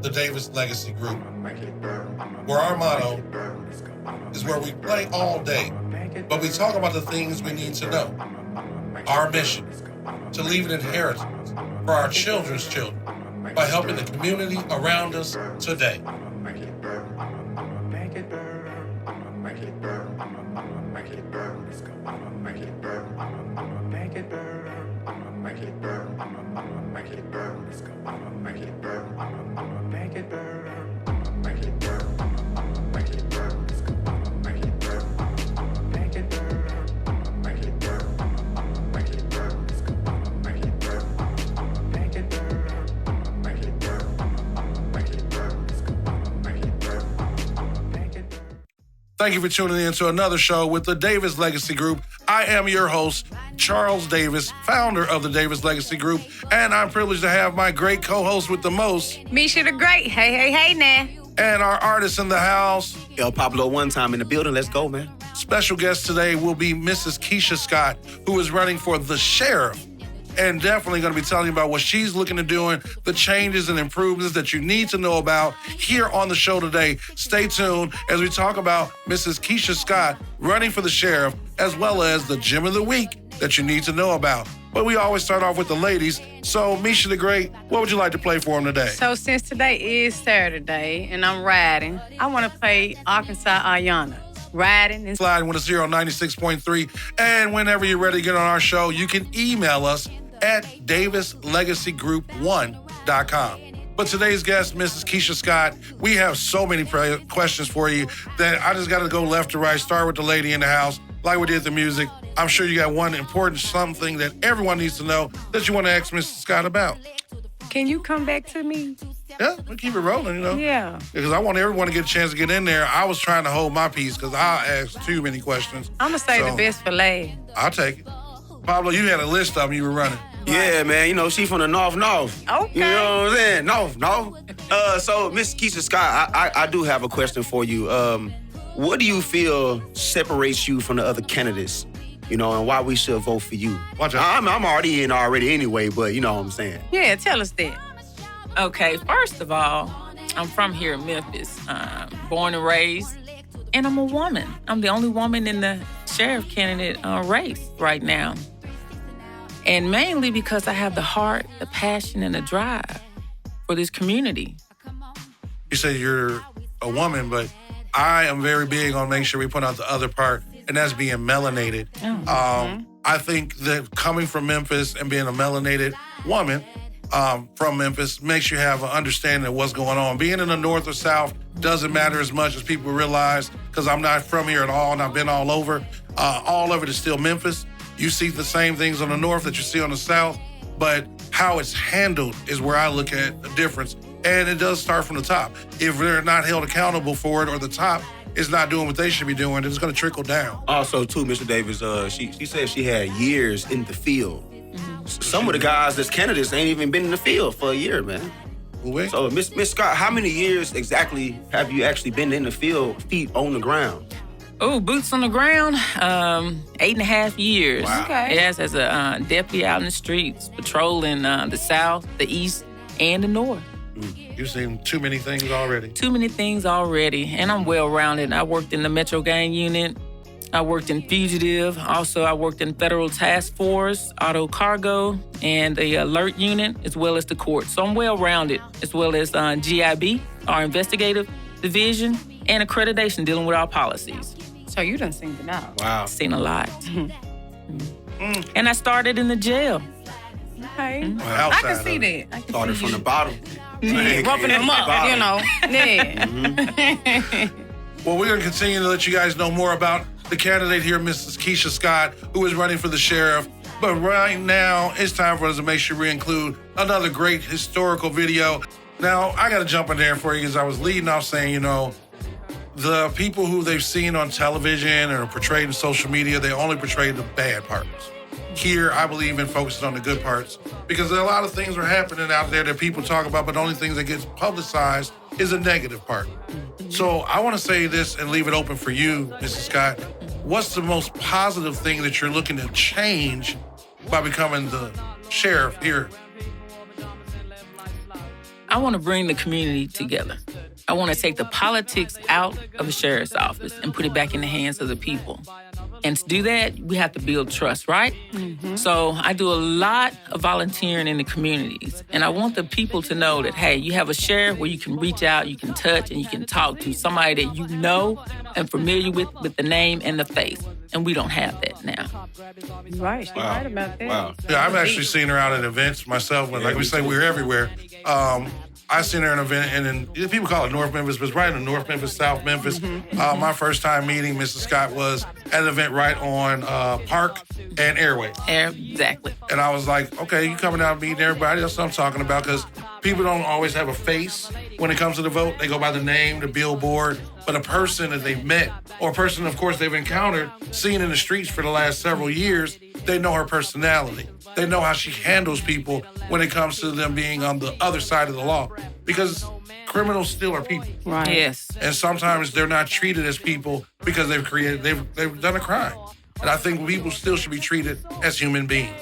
the Davis Legacy Group, where our motto is where we play all day, but we talk about the things we need to know. Our mission, to leave an inheritance for our children's children by helping the community around us today. Thank you for tuning in to another show with the Davis Legacy Group. I am your host, Charles Davis, founder of the Davis Legacy Group, and I'm privileged to have my great co-host with the most, MISHA the Great. Hey now. And our artist in the house, PABLO, one time in the building. Let's go, man. Special guest today will be Mrs. KEISHA Scott, who is running for the sheriff, and definitely going to be telling you about what she's looking to do, the changes and improvements that you need to know about here on the show today. Stay tuned as we talk about Mrs. KEISHA Scott running for the sheriff, as well as the gem of the week that you need to know about. But we always start off with the ladies. So, MISHA the Great, what would you like to play for them today? So since today is Saturday and I'm riding, I want to play Arkansas Ayana. Riding and sliding with a 96.3. And whenever you're ready to get on our show, you can email us at davislegacygroup1.com. But today's guest, Mrs. KEISHA Scott, we have so many questions for you that I just got to go left to right, start with the lady in the house, like we did the music. I'm sure you got one important something that everyone needs to know that you want to ask Mrs. Scott about. Can you come back to me? Yeah, we'll keep it rolling, you know? Yeah. Because I want everyone to get a chance to get in there. I was trying to hold my peace because I asked too many questions. I'm going to say the best for last. I'll take it. Pablo, you had a list of them you were running. Yeah, man. You know, she from the north. Okay. You know what I'm saying? North. So, Miss KEISHA Scott, I do have a question for you. What do you feel separates you from the other candidates? You know, and why we should vote for you? Watch out. I'm already in anyway, but you know what I'm saying. Yeah, tell us that. Okay, first of all, I'm from here in Memphis, born and raised, and I'm a woman. I'm the only woman in the sheriff candidate race right now. And mainly because I have the heart, the passion, and the drive for this community. You say you're a woman, but I am very big on making sure we put out the other part, and that's being melanated. I think that coming from Memphis and being a melanated woman from Memphis makes you have an understanding of what's going on. Being in the north or south doesn't matter as much as people realize, because I'm not from here at all, and I've been all over. All of it is still Memphis. You see the same things on the north that you see on the south, but how it's handled is where I look at the difference. And it does start from the top. If they're not held accountable for it, or the top is not doing what they should be doing, it's going to trickle down. Also, too, Mr. Davis, she said she had years in the field. Mm-hmm. Some of the guys that's candidates ain't even been in the field for a year, man. Wait. So, Miss Scott, how many years exactly have you actually been in the field, feet on the ground? Oh, boots on the ground, 8.5 years. Wow. Okay. Yes, as a deputy out in the streets, patrolling the south, the east, and the north. You've seen too many things already. Too many things already, and I'm well-rounded. I worked in the Metro Gang Unit. I worked in Fugitive. Also, I worked in Federal Task Force, Auto Cargo, and the Alert Unit, as well as the court. So I'm well-rounded, as well as GIB, our investigative division, and accreditation dealing with our policies. So you done seen it out. Wow. Seen a lot. And I started in the jail. Okay. Well, I can see that. I can Started see from you. the bottom. Roughing them up, you know. Yeah. Well, we're going to continue to let you guys know more about the candidate here, Mrs. KEISHA Scott, who is running for the sheriff. But right now, it's time for us to make sure we include another great historical video. Now, I got to jump in there for you because I was leading off saying, you know, the people who they've seen on television or portrayed in social media, they only portray the bad parts. Here, I believe in focusing on the good parts because there are a lot of things are happening out there that people talk about, but the only things that gets publicized is a negative part. So I want to say this and leave it open for you, Mrs. Scott. What's the most positive thing that you're looking to change by becoming the sheriff here? I want to bring the community together. I want to take the politics out of the sheriff's office and put it back in the hands of the people. And to do that, we have to build trust, right? Mm-hmm. So I do a lot of volunteering in the communities. And I want the people to know that, hey, you have a sheriff where you can reach out, you can touch, and you can talk to somebody that you know and familiar with the name and the face. And we don't have that now. Right, you're right about that. Wow. Yeah, I've actually seen her out at events myself. When, like we say, we're everywhere. I seen her in an event, and then people call it North Memphis, but it's right in North Memphis, South Memphis. My first time meeting Mrs. Scott was at an event right on Park and Airway. Exactly. And I was like, okay, you coming out meeting everybody? That's what I'm talking about, because people don't always have a face when it comes to the vote. They go by the name, the billboard, but a person that they've met, or a person, of course, they've encountered, seen in the streets for the last several years, they know her personality. They know how she handles people when it comes to them being on the other side of the law. Because criminals still are people. Right. Yes. And sometimes they're not treated as people because they've done a crime. And I think people still should be treated as human beings.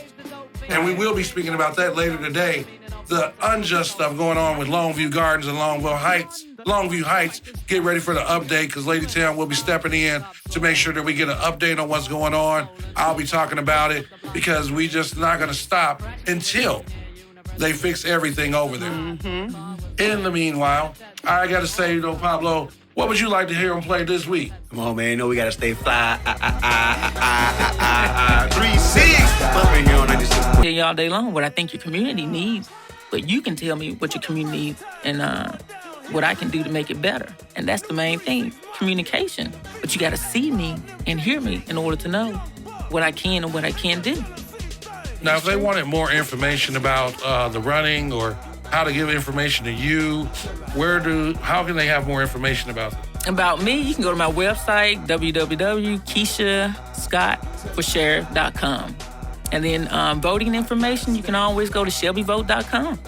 And we will be speaking about that later today. The unjust stuff going on with Longview Gardens and Longview Heights. Get ready for the update, because Lady Town will be stepping in to make sure that we get an update on what's going on. I'll be talking about it, because we just not going to stop until they fix everything over there. Mm-hmm. In the meanwhile, I got to say, Pablo, what would you like to hear him play this week? Come on, man. You know we got to stay fly. 3-6. Bumping here on 96. Tell you all day long what I think your community needs, but you can tell me what your community needs and what I can do to make it better. And that's the main thing, communication. But you got to see me and hear me in order to know what I can and what I can't do. Now, if they wanted more information about the running, or how to give information to you, how can they have more information about it? About me, you can go to my website, www.keishascottforsheriff.com. And then voting information, you can always go to shelbyvote.com.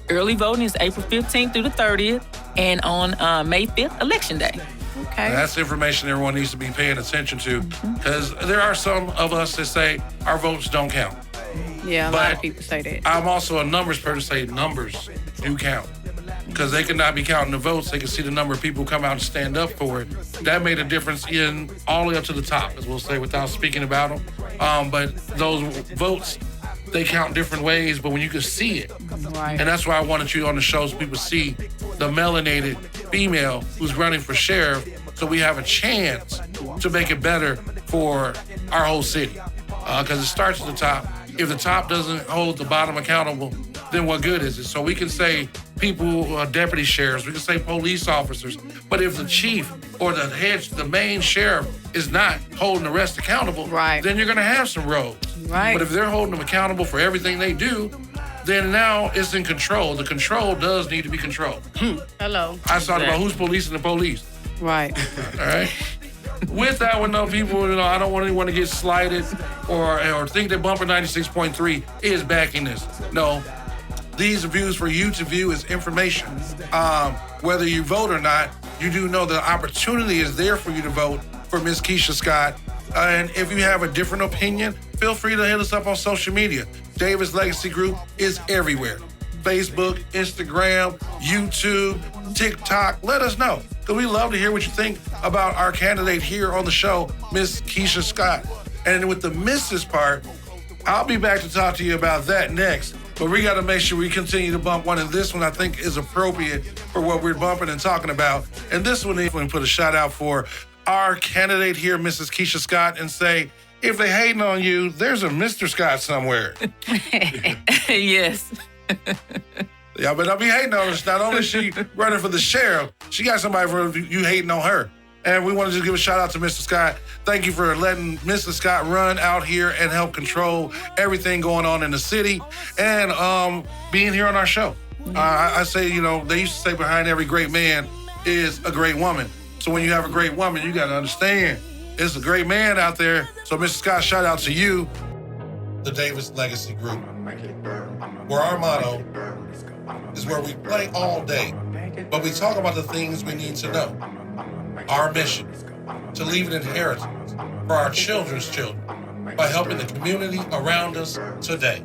Early voting is April 15th through the 30th, and on May 5th, Election Day. Okay. And that's information everyone needs to be paying attention to, because there are some of us that say our votes don't count. Yeah, a lot of people say that. I'm also a numbers person, say numbers do count. Because they could not be counting the votes. They can see the number of people who come out and stand up for it. That made a difference in all the way up to the top, as we'll say, without speaking about them. But those votes, they count different ways, but when you can see it. Right. And that's why I wanted you on the show, so people see the melanated female who's running for sheriff, so we have a chance to make it better for our whole city. Because it starts at the top. If the top doesn't hold the bottom accountable, then what good is it? So we can say people, deputy sheriffs, we can say police officers, but if the chief or the main sheriff is not holding the rest accountable, right, then you're going to have some rogues. Right. But if they're holding them accountable for everything they do, then now it's in control. The control does need to be controlled. Hello. I was talking about who's policing the police. Right. All right. With that one, though, people, I don't want anyone to get slighted or think that Bumper 96.3 is backing this. No, these views for you to view is information. Whether you vote or not, you do know the opportunity is there for you to vote for Miss KEISHA Scott. And if you have a different opinion, feel free to hit us up on social media. Davis Legacy Group is everywhere. Facebook, Instagram, YouTube, TikTok. Let us know, because we love to hear what you think about our candidate here on the show, Miss KEISHA Scott. And with the Mrs. part, I'll be back to talk to you about that next. But we got to make sure we continue to bump one, and this one I think is appropriate for what we're bumping and talking about. And this one, if we put a shout out for our candidate here, Mrs. KEISHA Scott, and say, if they hating on you, there's a Mr. Scott somewhere. Yes. Yeah, but I'll be hating on her. Not only is she running for the sheriff, she got somebody for you hating on her. And we want to just give a shout out to Mr. Scott. Thank you for letting Mr. Scott run out here and help control everything going on in the city, and being here on our show. I say, they used to say behind every great man is a great woman. So when you have a great woman, you got to understand there's a great man out there. So Mr. Scott, shout out to you, the Davis Legacy Group, where our motto is where we play all day, but we talk about the things we need to know. Our mission, to leave an inheritance for our children's children by helping the community around us today.